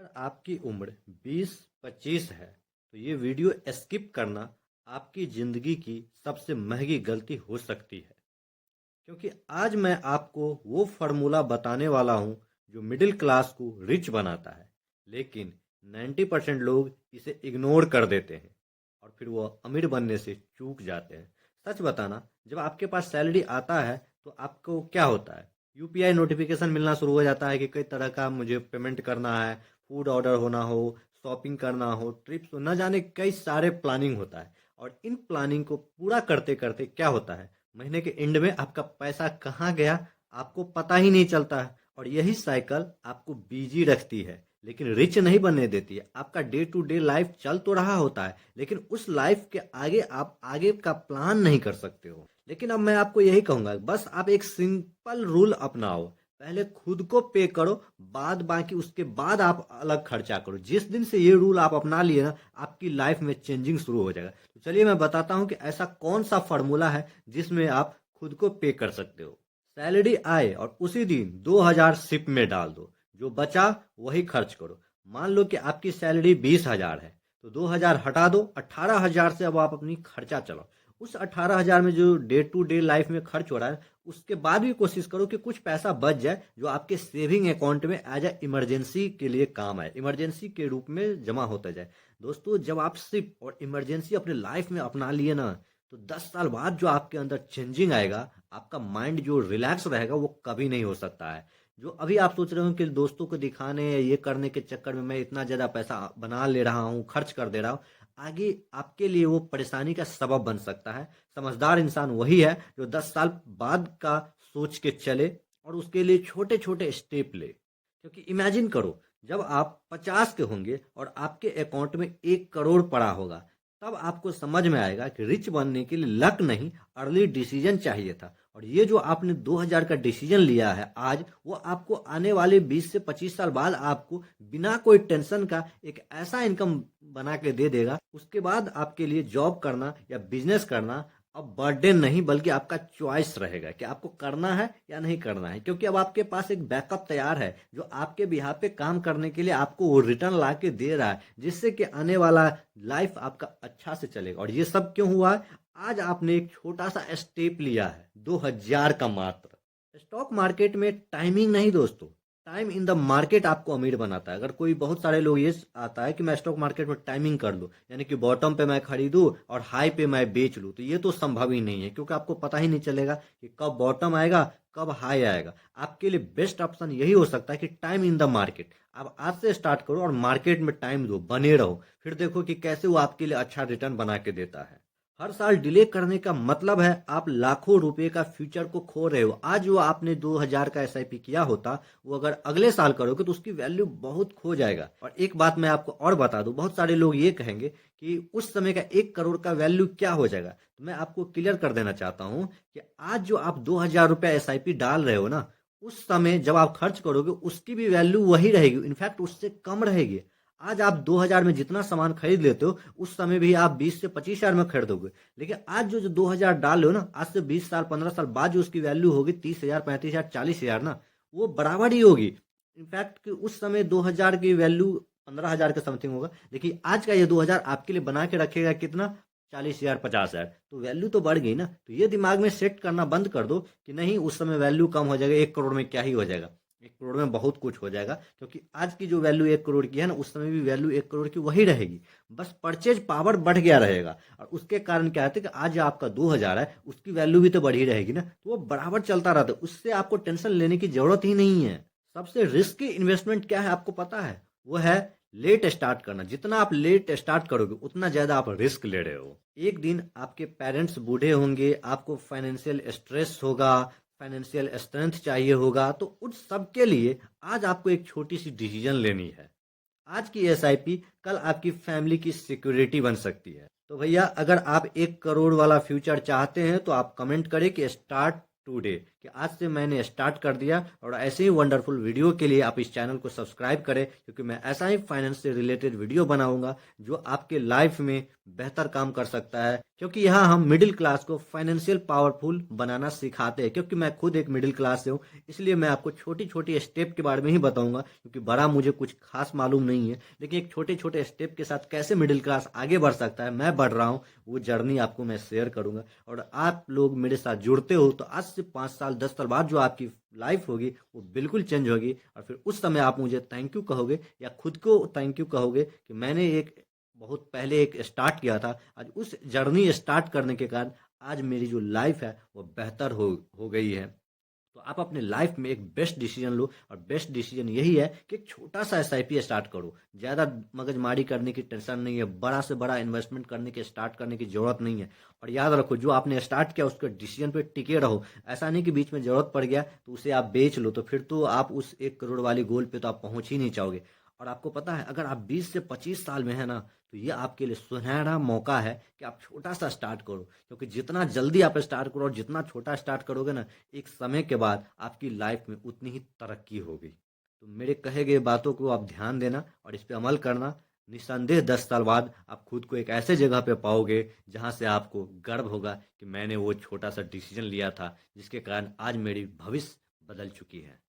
अगर आपकी उम्र 20-25 है तो ये वीडियो स्किप करना आपकी ज़िंदगी की सबसे महंगी गलती हो सकती है, क्योंकि आज मैं आपको वो फार्मूला बताने वाला हूँ जो मिडिल क्लास को रिच बनाता है। लेकिन 90% लोग इसे इग्नोर कर देते हैं और फिर वो अमीर बनने से चूक जाते हैं। सच बताना, जब आपके पास सैलरी आता है तो आपको क्या होता है? यूपीआई नोटिफिकेशन मिलना शुरू हो जाता है कि कई तरह का मुझे पेमेंट करना है, फूड ऑर्डर होना हो, शॉपिंग करना हो, ट्रिप्स हो, न जाने कई सारे प्लानिंग होता है। और इन प्लानिंग को पूरा करते करते क्या होता है, महीने के एंड में आपका पैसा कहाँ गया आपको पता ही नहीं चलता है। और यही साइकिल आपको बिजी रखती है लेकिन रिच नहीं बनने देती है। आपका डे टू डे लाइफ चल तो रहा होता है लेकिन उस लाइफ के आगे आप आगे का प्लान नहीं कर सकते हो। लेकिन अब मैं आपको यही कहूंगा, बस आप एक सिंपल रूल अपनाओ। पहले खुद को पे करो, बाद बाकी उसके बाद आप अलग खर्चा करो। जिस दिन से ये रूल आप अपना लिए ना, आपकी लाइफ में चेंजिंग शुरू हो जाएगा। तो चलिए मैं बताता हूँ कि ऐसा कौन सा फॉर्मूला है जिसमें आप खुद को पे कर सकते हो। सैलरी आए और उसी दिन 2000 सिप में डाल दो, जो बचा वही खर्च करो। मान लो कि आपकी सैलरी 20,000 है तो 2000 हटा दो, 18,000 से अब आप अपनी खर्चा चलाओ। उस 18,000 में जो डे टू डे लाइफ में खर्च हो रहा है, उसके बाद भी कोशिश करो कि कुछ पैसा बच जाए जो आपके सेविंग अकाउंट में एज ए इमरजेंसी के लिए काम आए, इमरजेंसी के रूप में जमा होता जाए। दोस्तों, जब आप सिप और इमरजेंसी अपने लाइफ में अपना लिए ना, तो 10 साल बाद जो आपके अंदर चेंजिंग आएगा, आपका माइंड जो रिलैक्स रहेगा वो कभी नहीं हो सकता है। जो अभी आप सोच रहे हो कि दोस्तों को दिखाने या ये करने के चक्कर में मैं इतना ज़्यादा पैसा बना ले रहा हूँ, खर्च कर दे रहा हूँ, आगे आपके लिए वो परेशानी का सबब बन सकता है। समझदार इंसान वही है जो 10 साल बाद का सोच के चले और उसके लिए छोटे छोटे स्टेप ले। क्योंकि इमेजिन करो, जब आप 50 के होंगे और आपके अकाउंट में 1 करोड़ पड़ा होगा, तब आपको समझ में आएगा कि रिच बनने के लिए लक नहीं, अर्ली डिसीजन चाहिए था। और ये जो आपने 2000 का डिसीजन लिया है आज, वो आपको आने वाले 20 से 25 साल बाद आपको बिना कोई टेंशन का एक ऐसा इनकम बना के दे देगा। उसके बाद आपके लिए जॉब करना या बिजनेस करना अब बर्डन नहीं बल्कि आपका चॉइस रहेगा कि आपको करना है या नहीं करना है। क्योंकि अब आपके पास एक बैकअप तैयार है जो आपके बिहाफ पे काम करने के लिए आपको वो रिटर्न ला के दे रहा है, जिससे कि आने वाला लाइफ आपका अच्छा से चलेगा। और ये सब क्यों हुआ है? आज आपने एक छोटा सा स्टेप लिया है, 2000 का मात्र। स्टॉक मार्केट में टाइमिंग नहीं दोस्तों, टाइम इन द मार्केट आपको अमीर बनाता है। अगर कोई बहुत सारे लोग ये आता है कि मैं स्टॉक मार्केट में टाइमिंग कर लूँ, यानी कि बॉटम पे मैं खरीदूं और हाई पे मैं बेच लूँ, तो ये तो संभव ही नहीं है, क्योंकि आपको पता ही नहीं चलेगा कि कब बॉटम आएगा कब हाई आएगा। आपके लिए बेस्ट ऑप्शन यही हो सकता है कि टाइम इन द मार्केट। आप आज से स्टार्ट करो और मार्केट में टाइम दो, बने रहो, फिर देखो कि कैसे वो आपके लिए अच्छा रिटर्न बना के देता है। हर साल डिले करने का मतलब है आप लाखों रुपए का फ्यूचर को खो रहे हो। आज जो आपने 2000 का एसआईपी किया होता, वो अगर अगले साल करोगे तो उसकी वैल्यू बहुत खो जाएगा। और एक बात मैं आपको और बता दूं, बहुत सारे लोग ये कहेंगे कि उस समय का 1 करोड़ का वैल्यू क्या हो जाएगा। तो मैं आपको क्लियर कर देना चाहता हूं कि आज जो आप 2000 रुपया एसआईपी डाल रहे हो ना, उस समय जब आप खर्च करोगे उसकी भी वैल्यू वही रहेगी, इनफैक्ट उससे कम रहेगी। आज आप 2000 में जितना सामान खरीद लेते हो, उस समय भी आप 20 से 25 हजार में खरीदोगे। लेकिन आज जो 2000 डाल रहे हो ना, आज से 20 साल 15 साल बाद जो उसकी वैल्यू होगी 30 हजार, 35 हजार, 40 हजार ना, वो बराबर ही होगी। इनफैक्ट कि उस समय 2000 की वैल्यू 15 हजार के समथिंग होगा, लेकिन आज का ये 2000 आपके लिए बना के रखेगा कितना? 40 हजार, 50 हजार। तो वैल्यू तो बढ़ गई ना। तो ये दिमाग में सेट करना बंद कर दो कि नहीं उस समय वैल्यू कम हो जाएगा, 1 करोड़ में क्या ही हो जाएगा। 1 करोड़ में बहुत कुछ हो जाएगा, क्योंकि आज की जो वैल्यू 1 करोड़ की है ना, उस समय भी वैल्यू 1 करोड़ की वही रहेगी। बस परचेज पावर बढ़ गया रहेगा। और उसके कारण क्या है कि आज आपका 2000 है, उसकी वैल्यू भी तो बढ़ी रहेगी ना, तो वो बराबर चलता रहता है। उससे आपको टेंशन लेने की जरूरत ही नहीं है। सबसे रिस्की इन्वेस्टमेंट क्या है आपको पता है? वो है लेट स्टार्ट करना। जितना आप लेट स्टार्ट करोगे उतना ज्यादा आप रिस्क ले रहे हो। एक दिन आपके पेरेंट्स बूढ़े होंगे, आपको फाइनेंशियल स्ट्रेस होगा, फाइनेंशियल स्ट्रेंथ चाहिए होगा, तो उन सब के लिए आज आपको एक छोटी सी डिसीजन लेनी है। आज की एसआईपी कल आपकी फैमिली की सिक्योरिटी बन सकती है। तो भैया, अगर आप 1 करोड़ वाला फ्यूचर चाहते हैं तो आप कमेंट करें कि स्टार्ट टुडे। कि आज से मैंने स्टार्ट कर दिया। और ऐसे ही वंडरफुल वीडियो के लिए आप इस चैनल को सब्सक्राइब करें, क्योंकि मैं ऐसा ही फाइनेंस से रिलेटेड वीडियो बनाऊंगा जो आपके लाइफ में बेहतर काम कर सकता है। क्योंकि यहाँ हम मिडिल क्लास को फाइनेंशियल पावरफुल बनाना सिखाते हैं। क्योंकि मैं खुद एक मिडिल क्लास से हूँ, इसलिए मैं आपको छोटी छोटी स्टेप के बारे में ही बताऊंगा, क्योंकि बड़ा मुझे कुछ खास मालूम नहीं है, लेकिन एक छोटे छोटे स्टेप के साथ कैसे मिडिल क्लास आगे बढ़ सकता है, मैं बढ़ रहा हूँ, वो जर्नी आपको मैं शेयर करूंगा। और आप लोग मेरे साथ जुड़ते हो तो आज से 5 साल 10 साल बाद जो आपकी लाइफ होगी वो बिल्कुल चेंज होगी। और फिर उस समय आप मुझे थैंक यू कहोगे या खुद को थैंक यू कहोगे कि मैंने एक बहुत पहले एक स्टार्ट किया था। आज उस जर्नी स्टार्ट करने के कारण आज मेरी जो लाइफ है वो बेहतर हो गई है। तो आप अपने लाइफ में एक बेस्ट डिसीजन लो, और बेस्ट डिसीजन यही है कि एक छोटा सा एसआईपी स्टार्ट करो। ज़्यादा मगजमारी करने की टेंशन नहीं है, बड़ा से बड़ा इन्वेस्टमेंट करने के स्टार्ट करने की ज़रूरत नहीं है। और याद रखो, जो आपने स्टार्ट किया उसके डिसीजन पे टिके रहो। ऐसा नहीं कि बीच में ज़रूरत पड़ गया तो उसे आप बेच लो, तो फिर तो आप उस 1 करोड़ वाली गोल पे तो आप पहुंच ही नहीं चाहोगे। और आपको पता है, अगर आप 20 से 25 साल में है ना, तो ये आपके लिए सुनहरा मौका है कि आप छोटा सा स्टार्ट करो। क्योंकि जितना जल्दी आप स्टार्ट करो और जितना छोटा स्टार्ट करोगे ना, एक समय के बाद आपकी लाइफ में उतनी ही तरक्की होगी। तो मेरे कहे गए बातों को आप ध्यान देना और इस पे अमल करना। निस्संदेह 10 साल बाद आप खुद को एक ऐसे जगह पे पाओगे जहां से आपको गर्व होगा कि मैंने वो छोटा सा डिसीजन लिया था, जिसके कारण आज मेरी भविष्य बदल चुकी है।